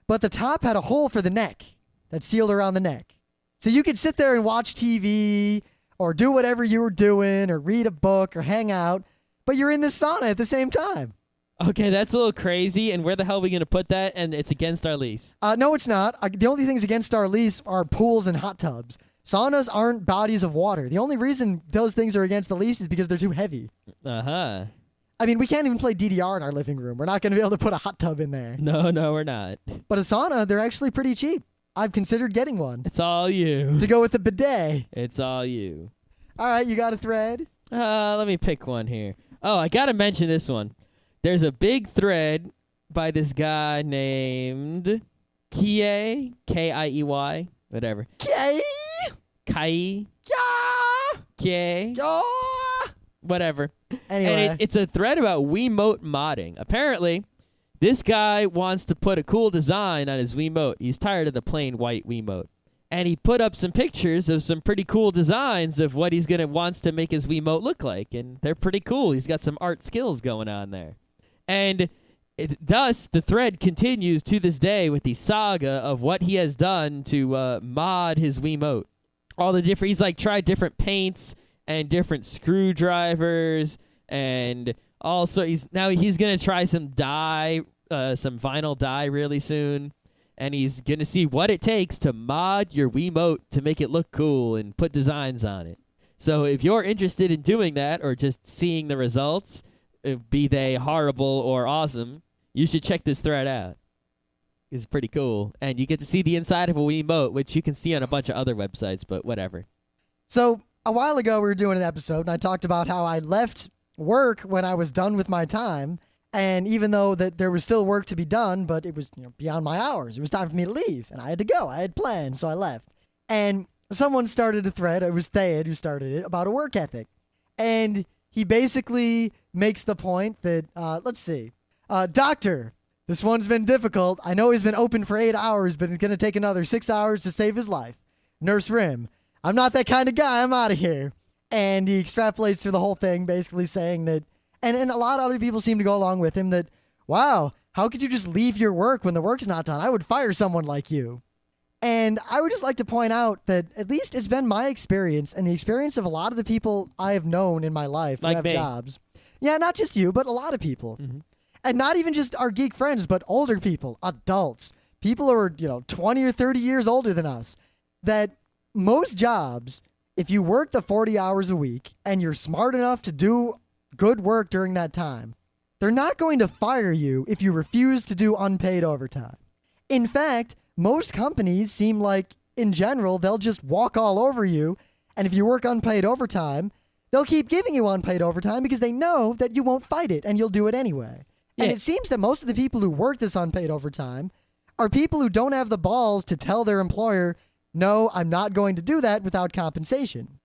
But the top had a hole for the neck that sealed around the neck, so you could sit there and watch TV or do whatever you were doing or read a book or hang out, but you're in this sauna at the same time. Okay, that's a little crazy. And where the hell are we going to put that? And it's against our lease. No, it's not. The only things against our lease are pools and hot tubs. Saunas aren't bodies of water. The only reason those things are against the lease is because they're too heavy. Uh-huh. I mean, we can't even play DDR in our living room. We're not going to be able to put a hot tub in there. No, we're not. But a sauna, they're actually pretty cheap. I've considered getting one It's all you. to go with the bidet. It's all you. All right, you got a thread? Let me pick one here. Oh, I got to mention this one. There's a big thread by this guy named Kiei, Kiey, whatever. Kay? Kai, Yeah! Kiei, Yeah! whatever. Anyway. And it's a thread about Wiimote modding. Apparently, this guy wants to put a cool design on his Wiimote. He's tired of the plain white Wiimote. And he put up some pictures of some pretty cool designs of what he's wants to make his Wiimote look like. And they're pretty cool. He's got some art skills going on there. And thus, the thread continues to this day with the saga of what he has done to mod his Wiimote. All the different, he's like tried different paints and different screwdrivers. And also, he's going to try some dye, some vinyl dye really soon. And he's going to see what it takes to mod your Wiimote to make it look cool and put designs on it. So if you're interested in doing that or just seeing the results, be they horrible or awesome, you should check this thread out. It's pretty cool. And you get to see the inside of a Wiimote, which you can see on a bunch of other websites, but whatever. So a while ago, we were doing an episode, and I talked about how I left work when I was done with my time. And even though that there was still work to be done, but it was beyond my hours. It was time for me to leave, and I had to go. I had plans, so I left. And someone started a thread. It was Thayed who started it about a work ethic. And he basically makes the point that, let's see, doctor, this one's been difficult. I know he's been open for 8 hours, but it's going to take another 6 hours to save his life. Nurse Rim, I'm not that kind of guy. I'm out of here. And he extrapolates through the whole thing, basically saying that, and a lot of other people seem to go along with him, that, wow, how could you just leave your work when the work's not done? I would fire someone like you. And I would just like to point out that at least it's been my experience and the experience of a lot of the people I have known in my life who Like have me. jobs. Yeah, not just you, but a lot of people. Mm-hmm. And not even just our geek friends, but older people, adults, people who are, 20 or 30 years older than us, that most jobs, if you work the 40 hours a week and you're smart enough to do good work during that time, they're not going to fire you if you refuse to do unpaid overtime. In fact, most companies seem like, in general, they'll just walk all over you, and if you work unpaid overtime, they'll keep giving you unpaid overtime because they know that you won't fight it and you'll do it anyway. And Yeah. it seems that most of the people who work this unpaid overtime are people who don't have the balls to tell their employer, no, I'm not going to do that without compensation.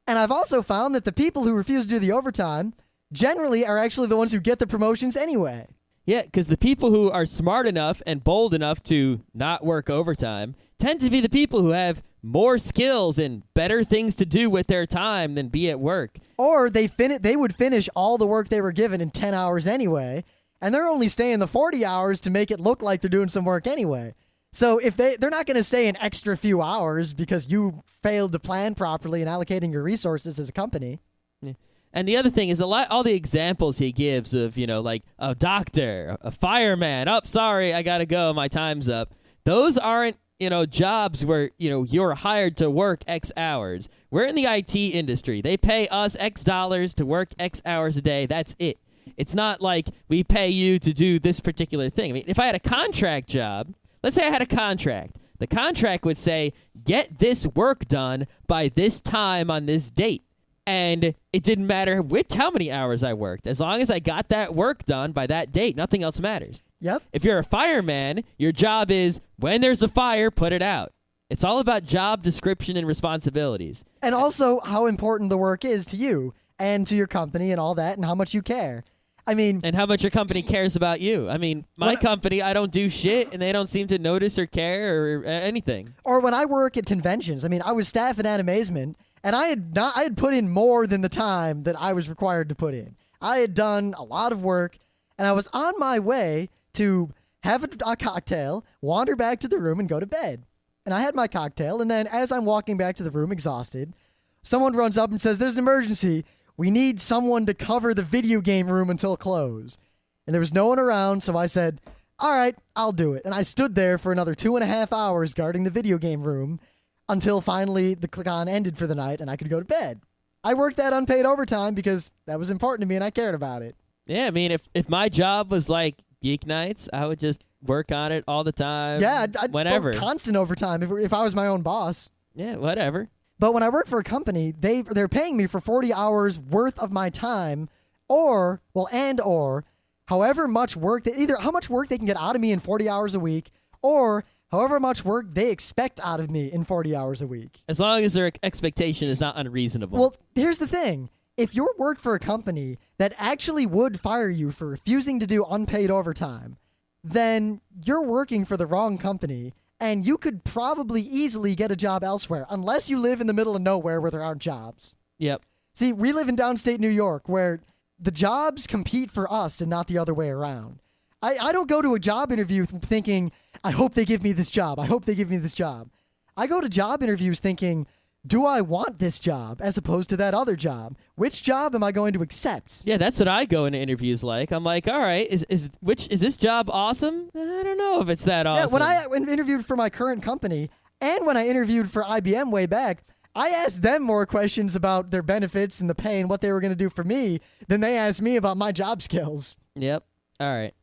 And I've also found that the people who refuse to do the overtime generally are actually the ones who get the promotions anyway. Yeah, because the people who are smart enough and bold enough to not work overtime tend to be the people who have more skills and better things to do with their time than be at work. Or they would finish all the work they were given in 10 hours anyway, and they're only staying the 40 hours to make it look like they're doing some work anyway. So if they're not going to stay an extra few hours because you failed to plan properly in allocating your resources as a company. Yeah. And the other thing is all the examples he gives of, like a doctor, a fireman, sorry, I got to go, my time's up. Those aren't, jobs where, you're hired to work X hours. We're in the IT industry. They pay us X dollars to work X hours a day. That's it. It's not like we pay you to do this particular thing. I mean, if I had a contract job, let's say I had a contract. The contract would say, get this work done by this time on this date. And it didn't matter how many hours I worked. As long as I got that work done by that date, nothing else matters. Yep. If you're a fireman, your job is, when there's a fire, put it out. It's all about job description and responsibilities. And also how important the work is to you and to your company and all that and how much you care. I mean, And how much your company cares about you. I mean, my company, I don't do shit, and they don't seem to notice or care or anything. or when I work at conventions, I mean, I was staff at Animazement, and I had put in more than the time that I was required to put in. I had done a lot of work, and I was on my way to have a cocktail, wander back to the room, and go to bed. And I had my cocktail, and then as I'm walking back to the room exhausted, someone runs up and says, there's an emergency. We need someone to cover the video game room until close. And there was no one around, so I said, all right, I'll do it. And I stood there for another 2.5 hours guarding the video game room until finally the con ended for the night and I could go to bed. I worked that unpaid overtime because that was important to me and I cared about it. Yeah, I mean, if my job was like Geeknights, I would just work on it all the time. Yeah, I'd whenever. constant overtime if I was my own boss. Yeah, whatever. But when I work for a company, they're paying me for 40 hours worth of my time, or however much work either how much work they can get out of me in 40 hours a week, or however much work they expect out of me in 40 hours a week. As long as their expectation is not unreasonable. Well, here's the thing. If you work for a company that actually would fire you for refusing to do unpaid overtime, then you're working for the wrong company. And you could probably easily get a job elsewhere, unless you live in the middle of nowhere where there aren't jobs. Yep. See, we live in downstate New York, where the jobs compete for us and not the other way around. I don't go to a job interview thinking, I hope they give me this job. I hope they give me this job. I go to job interviews thinking, do I want this job as opposed to that other job? Which job am I going to accept? Yeah, that's what I go into interviews like. I'm like, all right, is this job awesome? I don't know if it's that awesome. Yeah, when I interviewed for my current company and when I interviewed for IBM way back, I asked them more questions about their benefits and the pay and what they were going to do for me than they asked me about my job skills. Yep. All right.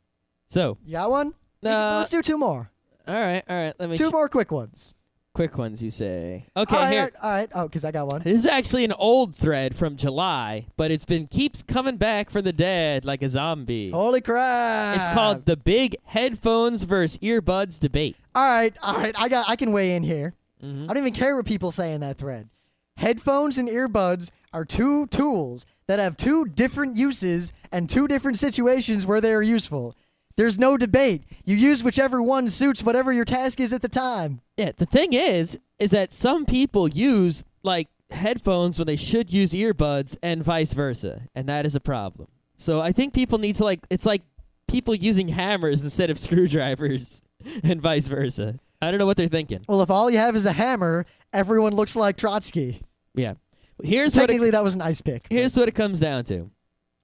So. You got one? Let's do two more. All right. Let me. Two more quick ones. Quick ones, you say? Okay, all right, here. All right. Oh, because I got one. This is actually an old thread from July, but keeps coming back for the dead like a zombie. Holy crap! It's called the big headphones versus earbuds debate. All right. I can weigh in here. I don't even care what people say in that thread. Headphones and earbuds are two tools that have two different uses and two different situations where they are useful. There's no debate. You use whichever one suits whatever your task is at the time. Yeah, the thing is that some people use, like, headphones when they should use earbuds and vice versa, and that is a problem. So I think people need to, like, it's like people using hammers instead of screwdrivers and vice versa. I don't know what they're thinking. Well, if all you have is a hammer, everyone looks like Trotsky. Yeah. Technically, that was an ice pick. Here's what it comes down to.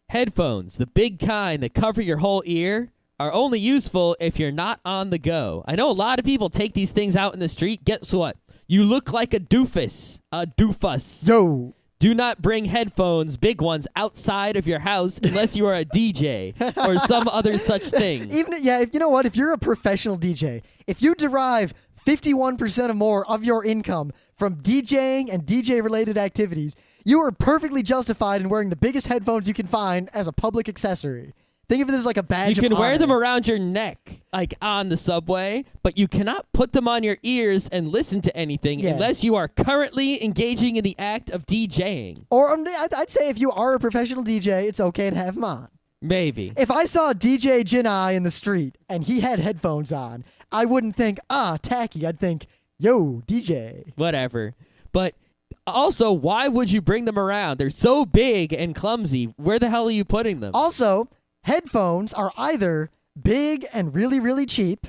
Headphones, the big kind that cover your whole ear, are only useful if you're not on the go. I know a lot of people take these things out in the street. Guess what? You look like a doofus. A doofus. Yo. Do not bring headphones, big ones, outside of your house unless you are a DJ or some other such thing. If you know what? If you're a professional DJ, if you derive 51% or more of your income from DJing and DJ-related activities, you are perfectly justified in wearing the biggest headphones you can find as a public accessory. Think of it as like a badge of honor. You can wear them around your neck, like on the subway, but you cannot put them on your ears and listen to anything unless you are currently engaging in the act of DJing. Or I'd say if you are a professional DJ, it's okay to have them on. Maybe. If I saw DJ Jinai in the street and he had headphones on, I wouldn't think, tacky. I'd think, yo, DJ. Whatever. But also, why would you bring them around? They're so big and clumsy. Where the hell are you putting them? Also, headphones are either big and really, really cheap,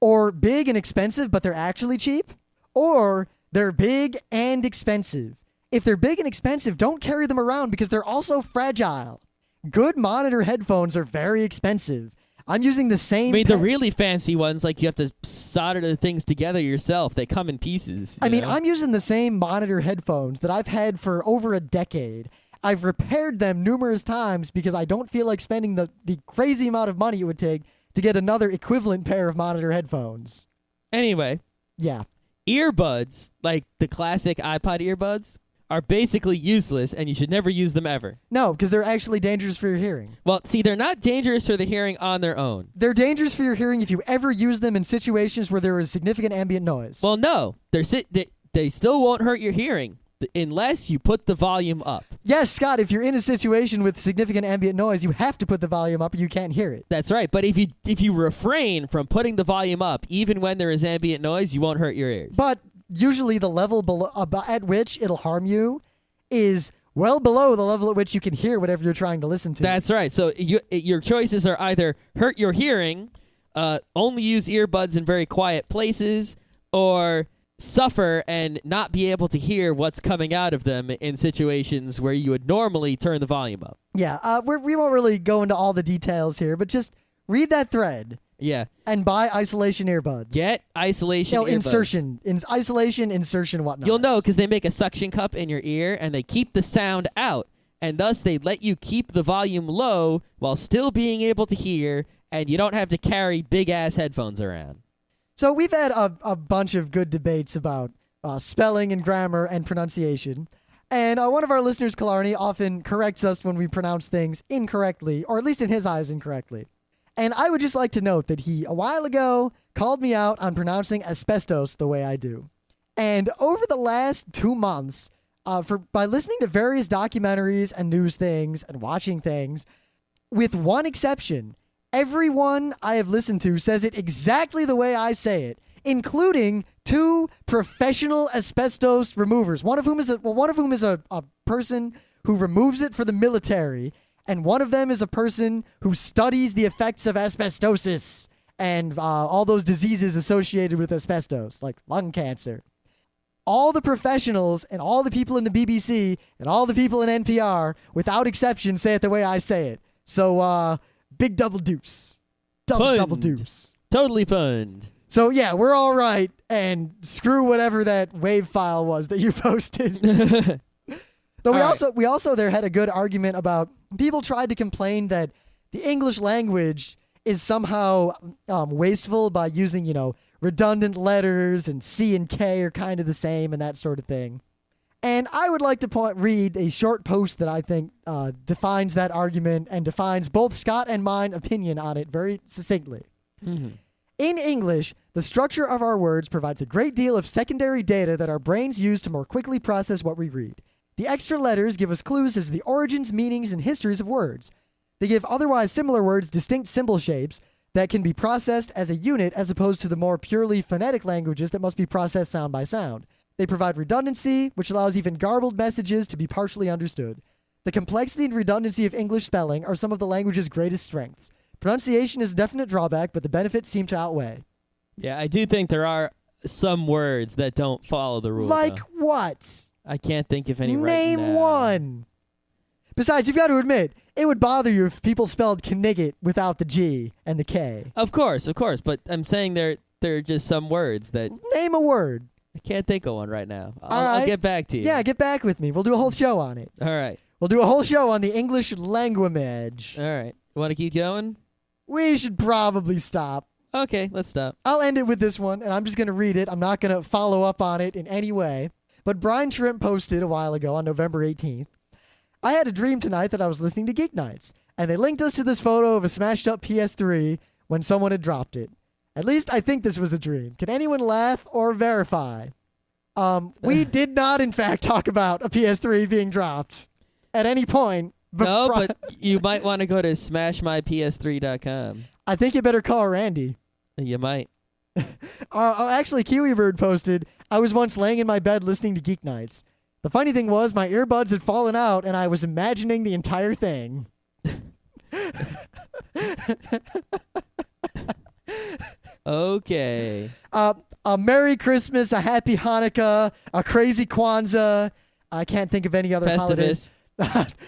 or big and expensive, but they're actually cheap, or they're big and expensive. If they're big and expensive, don't carry them around because they're also fragile. Good monitor headphones are very expensive. I'm using the same... the really fancy ones, like you have to solder the things together yourself. They come in pieces. I'm using the same monitor headphones that I've had for over a decade. I've repaired them numerous times because I don't feel like spending the crazy amount of money it would take to get another equivalent pair of monitor headphones. Anyway. Yeah. Earbuds, like the classic iPod earbuds, are basically useless, and you should never use them ever. No, because they're actually dangerous for your hearing. Well, see, they're not dangerous for the hearing on their own. They're dangerous for your hearing if you ever use them in situations where there is significant ambient noise. Well, no. They still won't hurt your hearing unless you put the volume up. Yes, Scott, if you're in a situation with significant ambient noise, you have to put the volume up or you can't hear it. That's right. But if you refrain from putting the volume up, even when there is ambient noise, you won't hurt your ears. But usually the level at which it'll harm you is well below the level at which you can hear whatever you're trying to listen to. That's right. So your choices are either hurt your hearing, only use earbuds in very quiet places, or suffer and not be able to hear what's coming out of them in situations where you would normally turn the volume up. Yeah, we won't really go into all the details here, but just read that thread. Yeah. And buy isolation earbuds. Get isolation earbuds. Isolation, insertion, whatnot. You'll know because they make a suction cup in your ear and they keep the sound out. And thus they let you keep the volume low while still being able to hear, and you don't have to carry big-ass headphones around. So we've had a bunch of good debates about spelling and grammar and pronunciation. And one of our listeners, Killarney, often corrects us when we pronounce things incorrectly, or at least in his eyes incorrectly. And I would just like to note that he, a while ago, called me out on pronouncing asbestos the way I do. And over the last 2 months, by listening to various documentaries and news things and watching things, with one exception, everyone I have listened to says it exactly the way I say it, including 2 professional asbestos removers. One of whom is a person who removes it for the military, and one of them is a person who studies the effects of asbestosis and all those diseases associated with asbestos, like lung cancer. All the professionals and all the people in the BBC and all the people in NPR, without exception, say it the way I say it. So, big double deuce. Double deuce. Totally punned. So, yeah, we're all right, and screw whatever that wave file was that you posted. Though we also there had a good argument about people tried to complain that the English language is somehow wasteful by using, redundant letters, and C and K are kind of the same and that sort of thing. And I would like to read a short post that I think defines that argument and defines both Scott and mine opinion on it very succinctly. Mm-hmm. In English, the structure of our words provides a great deal of secondary data that our brains use to more quickly process what we read. The extra letters give us clues as to the origins, meanings, and histories of words. They give otherwise similar words distinct symbol shapes that can be processed as a unit as opposed to the more purely phonetic languages that must be processed sound by sound. They provide redundancy, which allows even garbled messages to be partially understood. The complexity and redundancy of English spelling are some of the language's greatest strengths. Pronunciation is a definite drawback, but the benefits seem to outweigh. Yeah, I do think there are some words that don't follow the rules. Like though. what? I can't think of any right Name now. one. Besides, you've got to admit, it would bother you if people spelled Knigget without the G and the K. Of course, but I'm saying there are just some words that Name a word. I can't think of one right now. All right. I'll get back to you. Yeah, get back with me. We'll do a whole show on it. All right. We'll do a whole show on the English language. All right. Want to keep going? We should probably stop. Okay, let's stop. I'll end it with this one, and I'm just going to read it. I'm not going to follow up on it in any way. But Brian Shrimp posted a while ago on November 18th, I had a dream tonight that I was listening to Geeknights, and they linked us to this photo of a smashed up PS3 when someone had dropped it. At least I think this was a dream. Can anyone laugh or verify? We did not, in fact, talk about a PS3 being dropped at any point. No, but you might want to go to smashmyps3.com. I think you better call Randy. You might. Actually, Kiwibird posted, I was once laying in my bed listening to Geeknights. The funny thing was my earbuds had fallen out and I was imagining the entire thing. Okay. A Merry Christmas, a Happy Hanukkah, a Crazy Kwanzaa. I can't think of any other holidays.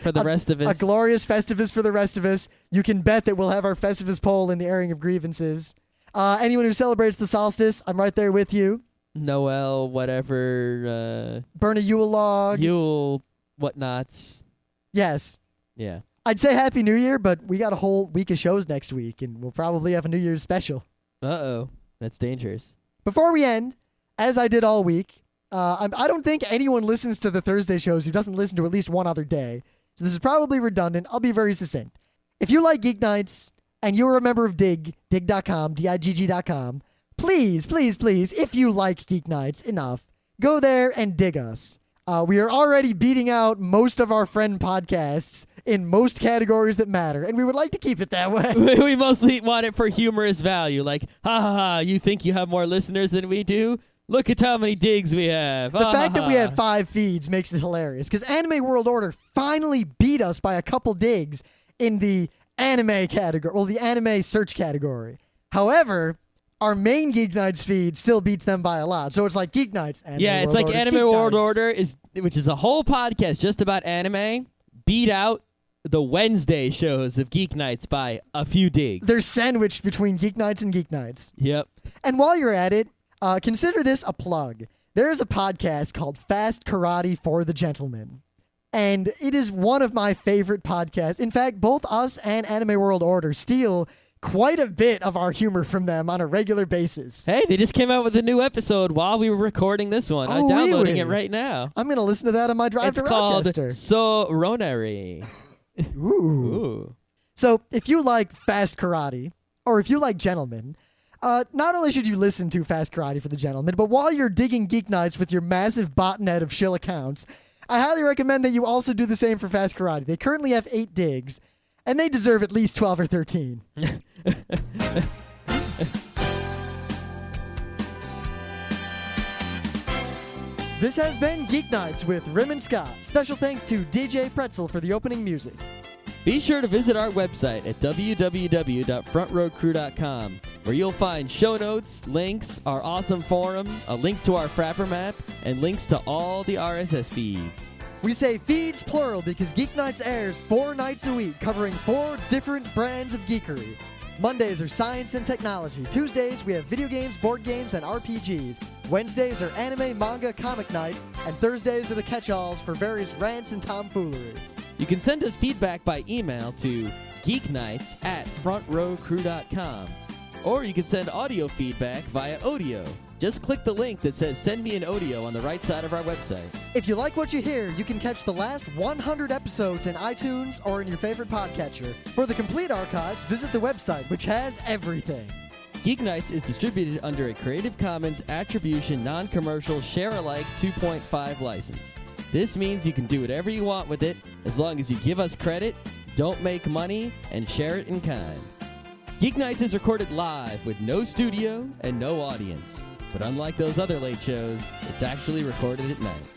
For the rest of us. A glorious Festivus for the rest of us. You can bet that we'll have our Festivus poll in the airing of grievances. Anyone who celebrates the solstice, I'm right there with you. Noel, whatever. Burn a Yule log. Yule, whatnots. Yes. Yeah. I'd say Happy New Year, but we got a whole week of shows next week, and we'll probably have a New Year's special. Uh-oh. That's dangerous. Before we end, as I did all week, I don't think anyone listens to the Thursday shows who doesn't listen to at least one other day. So this is probably redundant. I'll be very succinct. If you like Geeknights and you're a member of dig.com, digg.com, please, if you like Geeknights enough, go there and dig us. We are already beating out most of our friend podcasts in most categories that matter, and we would like to keep it that way. We mostly want it for humorous value. Like, ha ha ha, you think you have more listeners than we do? Look at how many digs we have. The fact that we have 5 feeds makes it hilarious, because Anime World Order finally beat us by a couple digs in the anime category, well, the anime search category. However, our main Geeknights feed still beats them by a lot. So it's like Geeknights, Anime yeah, it's World like Order, Anime World Geeknights. Order, which is a whole podcast just about anime, beat out the Wednesday shows of Geeknights by a few digs. They're sandwiched between Geeknights and Geeknights. Yep. And while you're at it, consider this a plug. There is a podcast called Fast Karate for the Gentleman. And it is one of my favorite podcasts. In fact, both us and Anime World Order steal quite a bit of our humor from them on a regular basis. Hey, they just came out with a new episode while we were recording this one. I'm downloading it right now. I'm going to listen to that on my drive It's to called Rochester. Soronary. Ooh. Ooh. So if you like Fast Karate, or if you like Gentlemen, not only should you listen to Fast Karate for the Gentlemen, but while you're digging Geeknights with your massive botnet of shill accounts, I highly recommend that you also do the same for Fast Karate. They currently have 8 digs, and they deserve at least 12 or 13. This has been Geeknights with Rim and Scott. Special thanks to DJ Pretzel for the opening music. Be sure to visit our website at www.frontrowcrew.com, where you'll find show notes, links, our awesome forum, a link to our Frapper map, and links to all the RSS feeds. We say feeds plural because Geeknights airs 4 nights a week, covering 4 different brands of geekery. Mondays are science and technology. Tuesdays, we have video games, board games, and RPGs. Wednesdays are anime, manga, comic nights. And Thursdays are the catch-alls for various rants and tomfoolery. You can send us feedback by email to geeknights@frontrowcrew.com. Or you can send audio feedback via audio. Just click the link that says Send Me an Audio on the right side of our website. If you like what you hear, you can catch the last 100 episodes in iTunes or in your favorite podcatcher. For the complete archives, visit the website, which has everything. Geeknights is distributed under a Creative Commons Attribution Non-Commercial Share-alike 2.5 license. This means you can do whatever you want with it as long as you give us credit, don't make money, and share it in kind. Geeknights is recorded live with no studio and no audience. But unlike those other late shows, it's actually recorded at night.